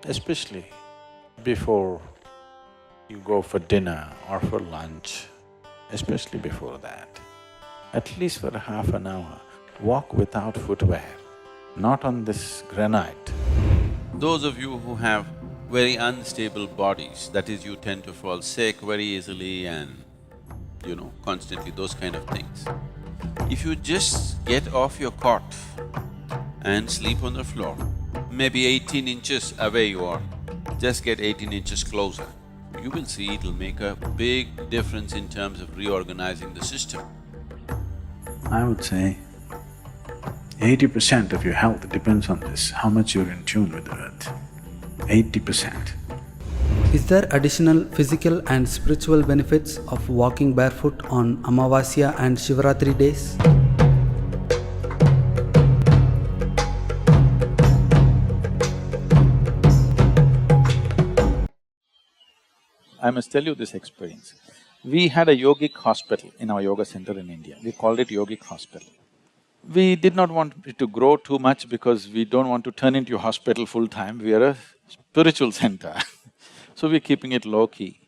especially before you go for dinner or for lunch, especially before that, at least for a half an hour, walk without footwear, not on this granite. Those of you who have very unstable bodies, that is, you tend to fall sick very easily and, constantly those kind of things. If you just get off your cot and sleep on the floor, maybe 18 inches away you are, just get 18 inches closer, you will see it'll make a big difference in terms of reorganizing the system. I would say 80% of your health depends on this, how much you're in tune with the earth. 80%. Is there additional physical and spiritual benefits of walking barefoot on Amavasya and Shivaratri days? I must tell you this experience. We had a yogic hospital in our yoga center in India. We called it yogic hospital. We did not want it to grow too much because we don't want to turn into a hospital full-time, we are a spiritual center so we're keeping it low-key.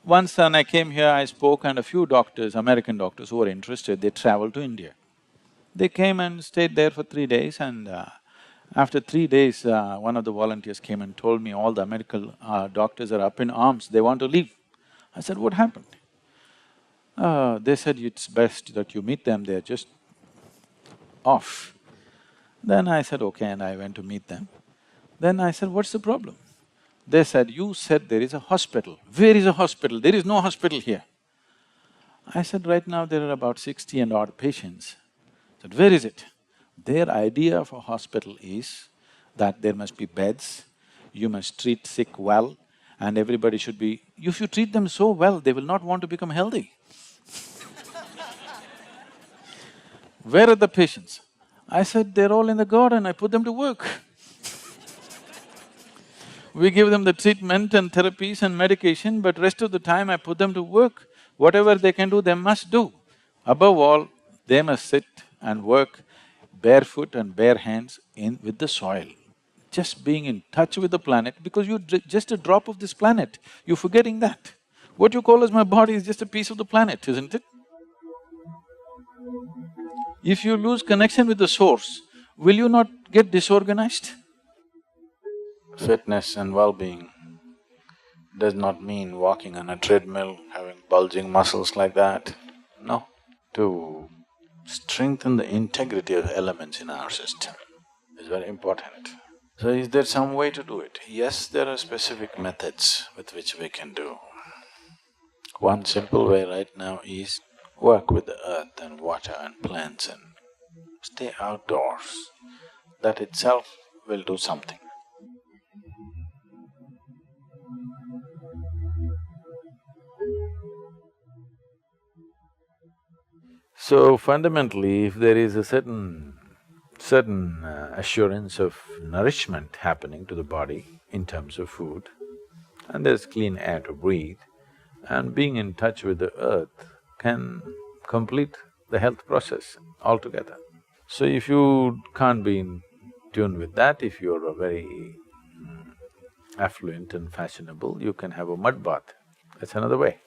Once when I came here, I spoke and a few doctors, American doctors who were interested, they traveled to India. They came and stayed there for 3 days and after 3 days, one of the volunteers came and told me all the American doctors are up in arms, they want to leave. I said, what happened? They said, it's best that you meet them, they're just off. Then I said, okay, and I went to meet them. Then I said, what's the problem? They said, you said there is a hospital. Where is a hospital? There is no hospital here. I said, right now there are about 60 and odd patients. I said, where is it? Their idea of a hospital is that there must be beds, you must treat sick well, and everybody should be… If you treat them so well, they will not want to become healthy. Where are the patients? I said, they're all in the garden, I put them to work. We give them the treatment and therapies and medication, but rest of the time I put them to work. Whatever they can do, they must do. Above all, they must sit and work barefoot and bare hands with the soil. Just being in touch with the planet, because you're just a drop of this planet, you're forgetting that. What you call as my body is just a piece of the planet, isn't it? If you lose connection with the source, will you not get disorganized? Fitness and well-being does not mean walking on a treadmill, having bulging muscles like that. No. To strengthen the integrity of elements in our system is very important. So is there some way to do it? Yes, there are specific methods with which we can do. One simple way right now is work with the earth and water and plants and stay outdoors. That itself will do something. So fundamentally, if there is a certain assurance of nourishment happening to the body in terms of food, and there's clean air to breathe, and being in touch with the earth can complete the health process altogether. So if you can't be in tune with that, if you're a very affluent and fashionable, you can have a mud bath, that's another way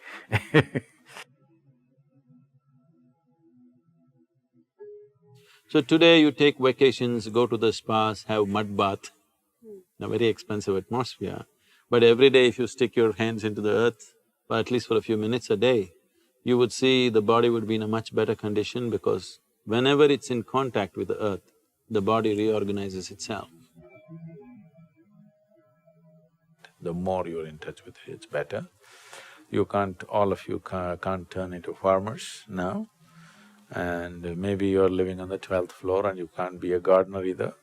So today you take vacations, go to the spas, have mud bath, in a very expensive atmosphere. But every day if you stick your hands into the earth, or at least for a few minutes a day, you would see the body would be in a much better condition because whenever it's in contact with the earth, the body reorganizes itself. The more you're in touch with it, it's better. All of you can't turn into farmers now, and maybe you're living on the 12th floor and you can't be a gardener either.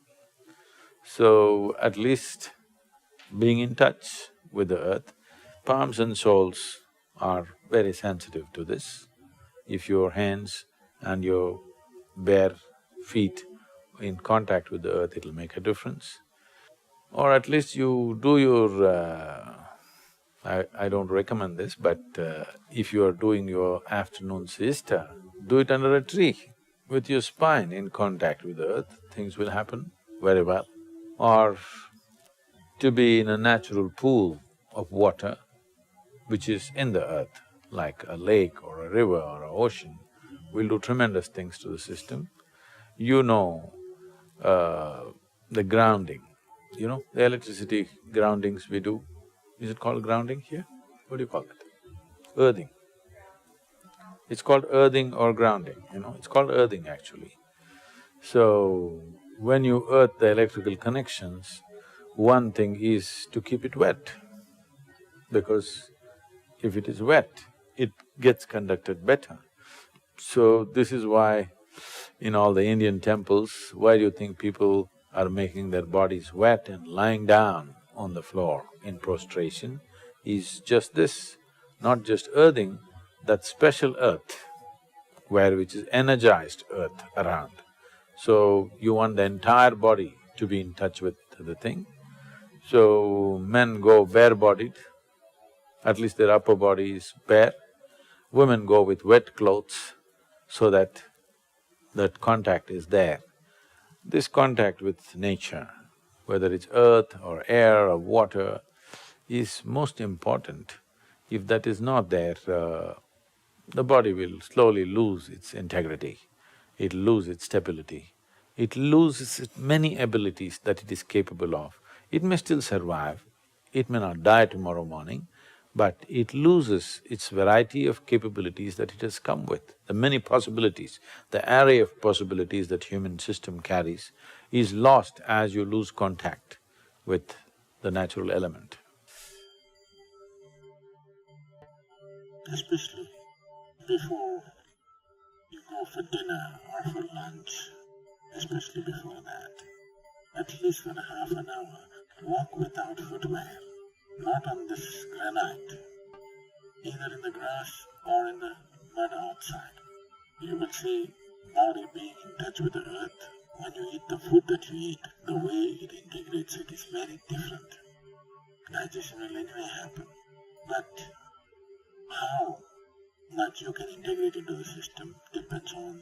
So at least being in touch with the earth, palms and soles are very sensitive to this. If your hands and your bare feet in contact with the earth, it'll make a difference. Or at least you do your… I don't recommend this, but if you are doing your afternoon siesta, do it under a tree with your spine in contact with the earth, things will happen very well. Or to be in a natural pool of water which is in the earth, like a lake or a river or an ocean, will do tremendous things to the system. You know, the grounding, you know, the electricity groundings we do, is it called grounding here? What do you call it? Earthing. It's called earthing or grounding, you know, it's called earthing actually. So, when you earth the electrical connections, one thing is to keep it wet, because if it is wet, it gets conducted better. So, this is why in all the Indian temples, why do you think people are making their bodies wet and lying down on the floor in prostration? Is just this, not just earthing, that special earth which is energized earth around. So, you want the entire body to be in touch with the thing. So, men go bare-bodied, at least their upper body is bare. Women go with wet clothes so that that contact is there. This contact with nature, whether it's earth or air or water, is most important. If that is not there, the body will slowly lose its integrity, it'll lose its stability, it loses its many abilities that it is capable of. It may still survive, it may not die tomorrow morning, but it loses its variety of capabilities that it has come with. The many possibilities, the array of possibilities that human system carries is lost as you lose contact with the natural element. Especially before you go for dinner or for lunch, especially before that, at least for half an hour, walk without footwear, not on this granite, either in the grass or in the mud outside. You will see body being in touch with the earth. When you eat the food that you eat, the way it integrates it is very different. Digestion will anyway happen, but how much you can integrate into the system depends on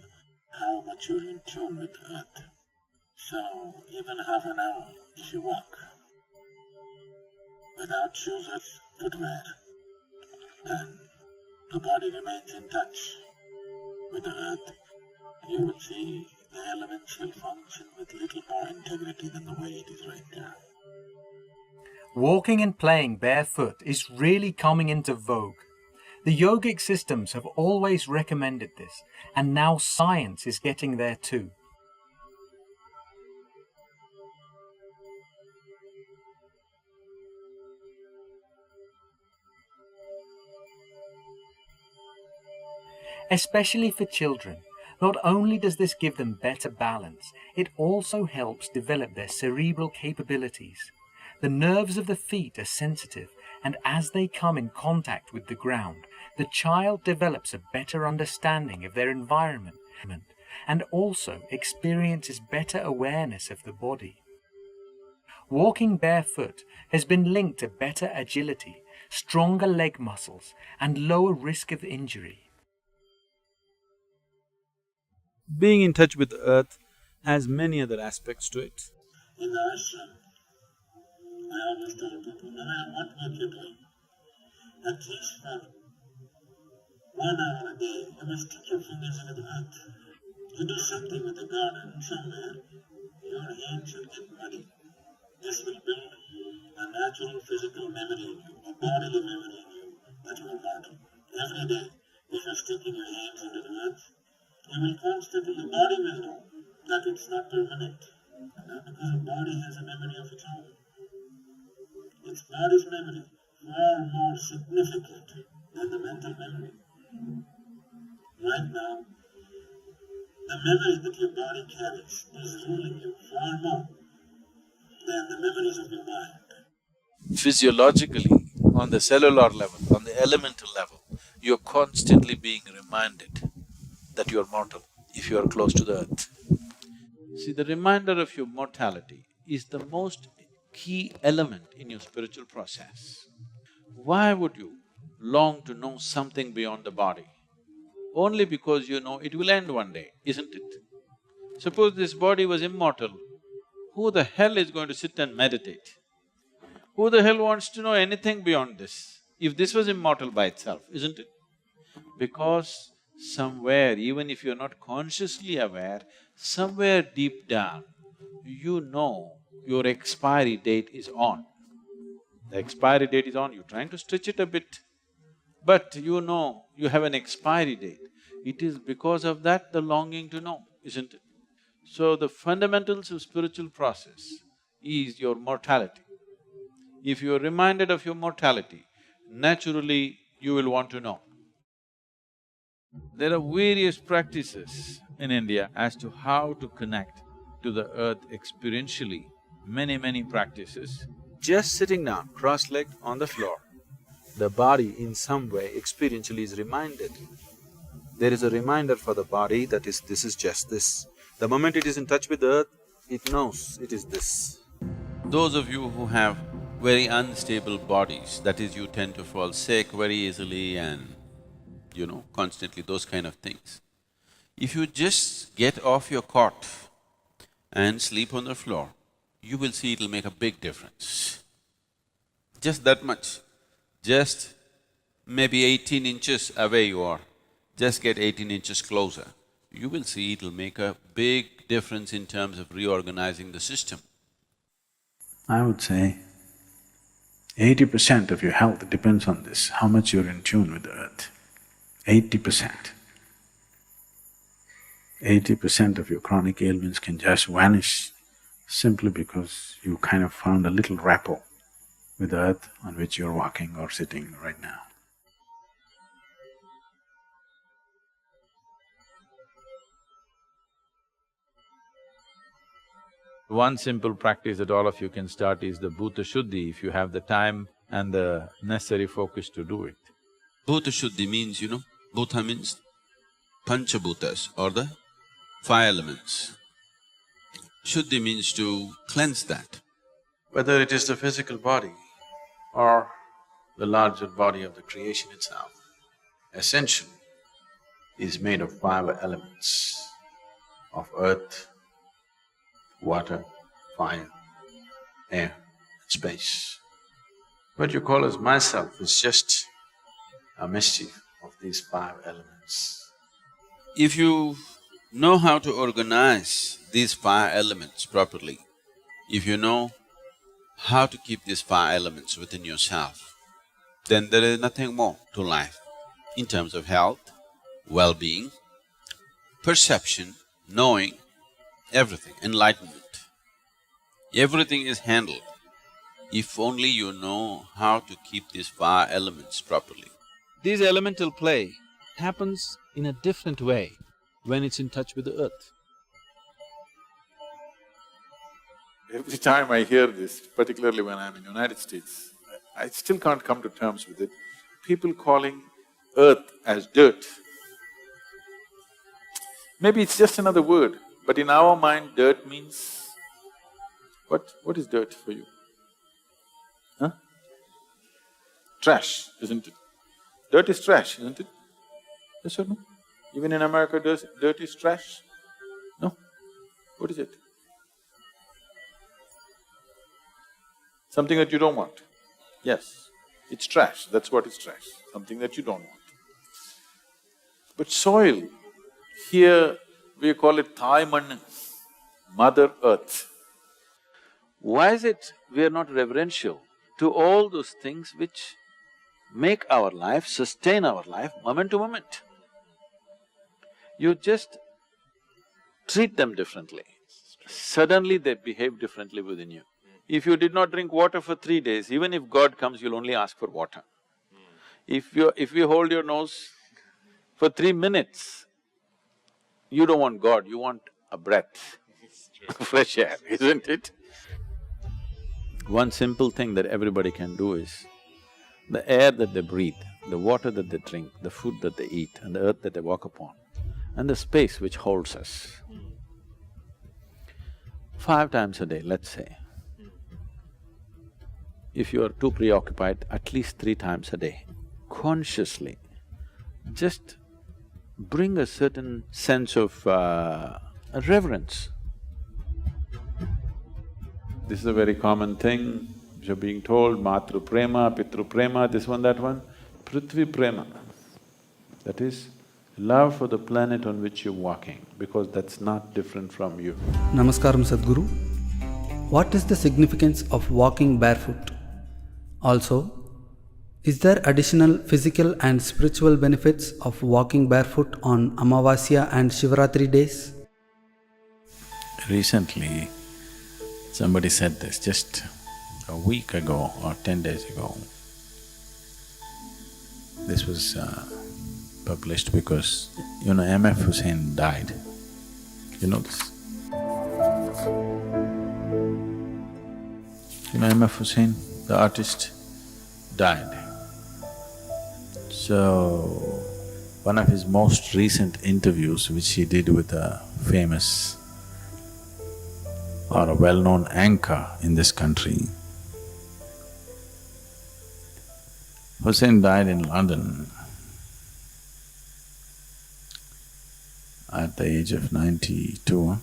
how much you're in tune with the earth. So, even half an hour, if you walk without shoes or footwear, and the body remains in touch with the earth, you will see the elements will function with little more integrity than the way it is right now. Walking and playing barefoot is really coming into vogue. The yogic systems have always recommended this, and now science is getting there too. Especially for children, not only does this give them better balance, it also helps develop their cerebral capabilities. The nerves of the feet are sensitive, and as they come in contact with the ground, the child develops a better understanding of their environment and also experiences better awareness of the body. Walking barefoot has been linked to better agility, stronger leg muscles, and lower risk of injury. Being in touch with the earth has many other aspects to it. In the ashram, I always tell people, no matter what work you're doing, at least for 1 hour a day, you must stick your fingers into the earth. You do something with the garden somewhere, your hands will get muddy. This will build a natural physical memory in you, a bodily memory in you, that you are mortal. Every day, if you're sticking your hands into the earth, you will constantly, your body will know that it's not permanent, because the body has a memory of its own. Its body's memory far more significant than the mental memory. Right now, the memory that your body carries is ruling you far more than the memories of your mind. Physiologically, on the cellular level, on the elemental level, you're constantly being reminded that you are mortal if you are close to the earth. See, the reminder of your mortality is the most key element in your spiritual process. Why would you long to know something beyond the body? Only because you know it will end one day, isn't it? Suppose this body was immortal, who the hell is going to sit and meditate? Who the hell wants to know anything beyond this? If this was immortal by itself, isn't it? Because somewhere, even if you're not consciously aware, somewhere deep down, you know your expiry date is on. The expiry date is on, you're trying to stretch it a bit, but you know you have an expiry date. It is because of that the longing to know, isn't it? So the fundamentals of spiritual process is your mortality. If you are reminded of your mortality, naturally you will want to know. There are various practices in India as to how to connect to the earth experientially, many practices. Just sitting down, cross-legged on the floor, the body in some way experientially is reminded. There is a reminder for the body that this is just this. The moment it is in touch with the earth, it knows it is this. Those of you who have very unstable bodies, that is, you tend to fall sick very easily and, constantly those kind of things. If you just get off your cot and sleep on the floor, you will see it'll make a big difference. Just that much. Just maybe 18 inches away you are, just get 18 inches closer. You will see it'll make a big difference in terms of reorganizing the system. I would say 80% of your health depends on this, how much you're in tune with the earth. 80%. 80% of your chronic ailments can just vanish simply because you kind of found a little rapport with the earth on which you're walking or sitting right now. One simple practice that all of you can start is the Bhuta Shuddhi, if you have the time and the necessary focus to do it. Bhuta Shuddhi means, Bhuta means Panchabhutas or the five elements. Shuddhi means to cleanse that. Whether it is the physical body or the larger body of the creation itself, essentially is made of five elements of earth, water, fire, air, space. What you call as myself is just a mischief of these five elements. If you know how to organize these five elements properly, if you know how to keep these five elements within yourself, then there is nothing more to life in terms of health, well-being, perception, knowing, everything, enlightenment. Everything is handled if only you know how to keep these five elements properly. This elemental play happens in a different way when it's in touch with the earth. Every time I hear this, particularly when I'm in United States, I still can't come to terms with it. People calling earth as dirt. Maybe it's just another word, but in our mind, dirt means… What is dirt for you? Huh? Trash, isn't it? Dirt is trash, isn't it? Yes or no? Even in America, dirt is trash? No? What is it? Something that you don't want. Yes, it's trash, that's what is trash, something that you don't want. But soil, here we call it Thai Mann, Mother Earth. Why is it we are not reverential to all those things which make our life, sustain our life moment to moment? You just treat them differently. Suddenly they behave differently within you. If you did not drink water for 3 days, even if God comes, you'll only ask for water. If you hold your nose for 3 minutes, you don't want God, you want a breath, fresh air, isn't it? One simple thing that everybody can do is, the air that they breathe, the water that they drink, the food that they eat, and the earth that they walk upon, and the space which holds us. 5 times a day, let's say. If you are too preoccupied, at least 3 times a day, consciously, just bring a certain sense of reverence. This is a very common thing You're being told Matru Prema, Pitru Prema, this one, that one. Prithvi Prema, that is love for the planet on which you're walking, because that's not different from you. Namaskaram Sadhguru. What is the significance of walking barefoot? Also, is there additional physical and spiritual benefits of walking barefoot on Amavasya and Shivaratri days? Recently, somebody said this just a week ago or 10 days ago. This was published because, M.F. Hussain died. You know this? M.F. Hussain, the artist, died. So, one of his most recent interviews which he did with a famous or a well-known anchor in this country. Hussain died in London at the age of 92.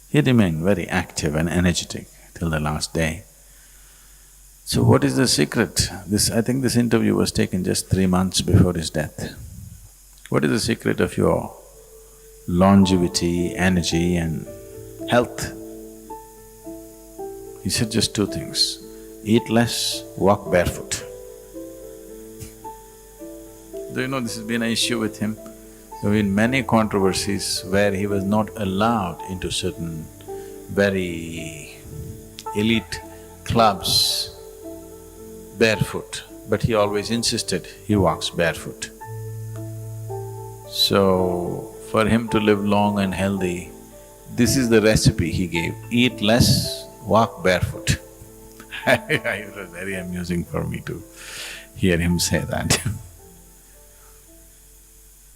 He remained very active and energetic till the last day. So what is the secret? I think this interview was taken just 3 months before his death. What is the secret of your longevity, energy and health? He said just 2 things: eat less, walk barefoot. Do you know this has been an issue with him? There have been many controversies where he was not allowed into certain very elite clubs barefoot, but he always insisted he walks barefoot. So, for him to live long and healthy, this is the recipe he gave: eat less, walk barefoot. It was very amusing for me to hear him say that.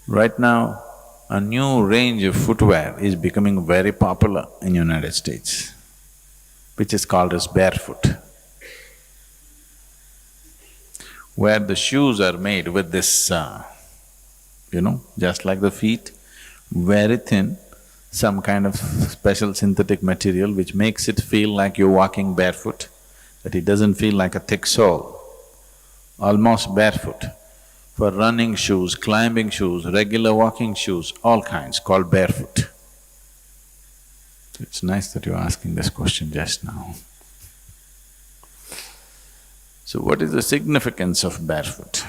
Right now, a new range of footwear is becoming very popular in United States, which is called as barefoot, where the shoes are made with this, just like the feet, very thin, some kind of special synthetic material which makes it feel like you're walking barefoot, that it doesn't feel like a thick sole, almost barefoot. For running shoes, climbing shoes, regular walking shoes, all kinds, called barefoot. It's nice that you're asking this question just now. So what is the significance of barefoot?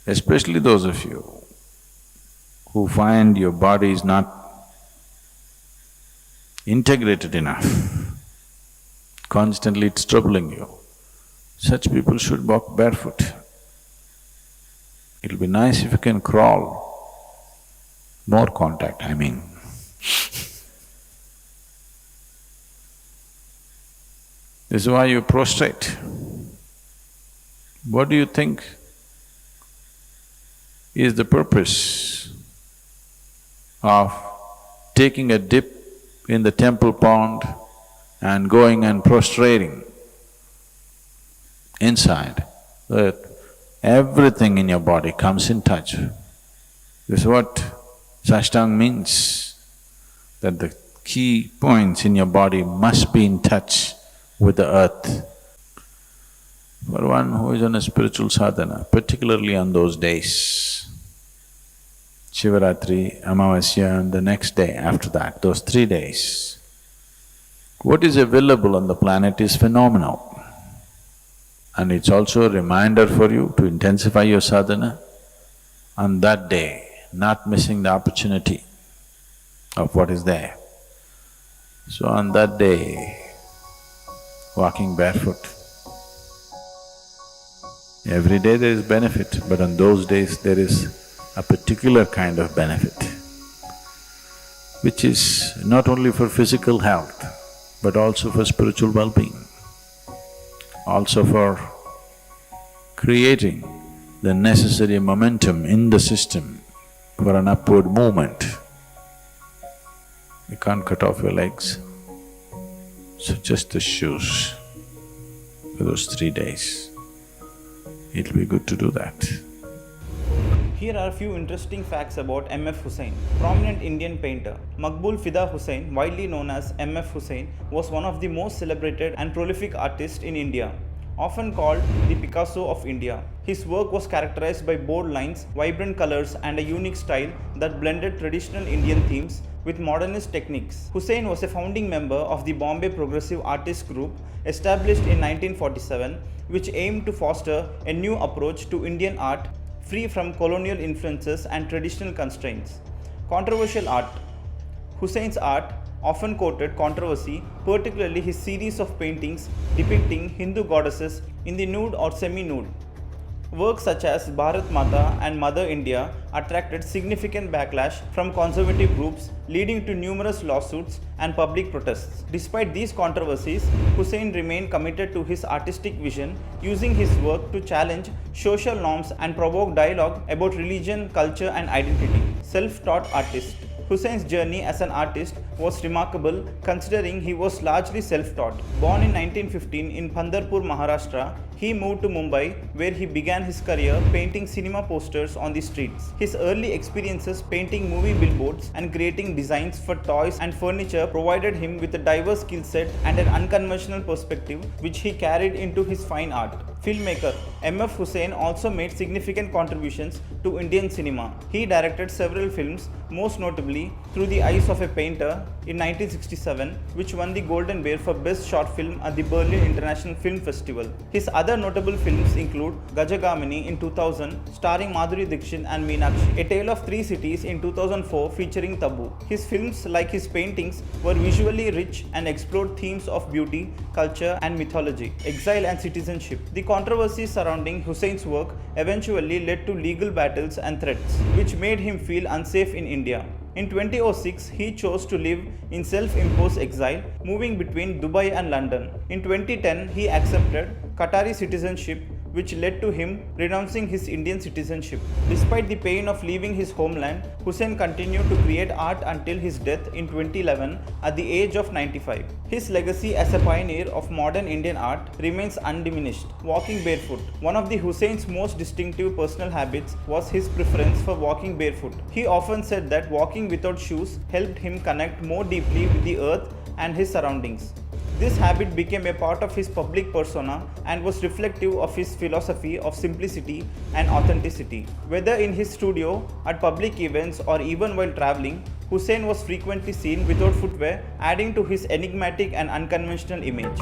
Especially those of you who find your body is not integrated enough, constantly it's troubling you, such people should walk barefoot. It'll be nice if you can crawl, more contact, I mean. This is why you prostrate. What do you think is the purpose of taking a dip in the temple pond and going and prostrating inside, that everything in your body comes in touch? This is what Sashtang means, that the key points in your body must be in touch with the earth. For one who is on a spiritual sadhana, particularly on those days, Shivaratri, Amavasya and the next day after that, those 3 days, what is available on the planet is phenomenal. And it's also a reminder for you to intensify your sadhana on that day, not missing the opportunity of what is there. So on that day, walking barefoot. Every day there is benefit, but on those days there is a particular kind of benefit, which is not only for physical health, but also for spiritual well-being, also for creating the necessary momentum in the system for an upward movement. You can't cut off your legs, so just the shoes for those 3 days. It'll be good to do that. Here are a few interesting facts about M.F. Hussain, prominent Indian painter. Maqbul Fida Hussain, widely known as M.F. Hussain, was one of the most celebrated and prolific artists in India, often called the Picasso of India. His work was characterized by bold lines, vibrant colors, and a unique style that blended traditional Indian themes with modernist techniques. Hussain was a founding member of the Bombay Progressive Artists Group, established in 1947, which aimed to foster a new approach to Indian art free from colonial influences and traditional constraints. Controversial art. Hussein's art often courted controversy, particularly his series of paintings depicting Hindu goddesses in the nude or semi-nude. Works such as Bharat Mata and Mother India attracted significant backlash from conservative groups, leading to numerous lawsuits and public protests. Despite these controversies, Hussain remained committed to his artistic vision, using his work to challenge social norms and provoke dialogue about religion, culture, and identity. Self-taught artist. Hussein's journey as an artist was remarkable considering he was largely self-taught. Born in 1915 in Pandharpur, Maharashtra, he moved to Mumbai where he began his career painting cinema posters on the streets. His early experiences painting movie billboards and creating designs for toys and furniture provided him with a diverse skill set and an unconventional perspective which he carried into his fine art. Filmmaker M.F. Hussain also made significant contributions to Indian cinema. He directed several films, most notably Through the Eyes of a Painter in 1967, which won the Golden Bear for Best Short Film at the Berlin International Film Festival. His other notable films include Gajagamini in 2000, starring Madhuri Dixit and Meenakshi, A Tale of Three Cities in 2004 featuring Tabu. His films, like his paintings, were visually rich and explored themes of beauty, culture, and mythology, exile, and citizenship. The controversies surrounding Hussein's work eventually led to legal battles and threats, which made him feel unsafe in India. In 2006, he chose to live in self-imposed exile, moving between Dubai and London. In 2010, he accepted Qatari citizenship, which led to him renouncing his Indian citizenship. Despite the pain of leaving his homeland, Hussain continued to create art until his death in 2011 at the age of 95. His legacy as a pioneer of modern Indian art remains undiminished. Walking barefoot. One of the Hussein's most distinctive personal habits was his preference for walking barefoot. He often said that walking without shoes helped him connect more deeply with the earth and his surroundings. This habit became a part of his public persona and was reflective of his philosophy of simplicity and authenticity. Whether in his studio, at public events, or even while traveling, Hussain was frequently seen without footwear, adding to his enigmatic and unconventional image.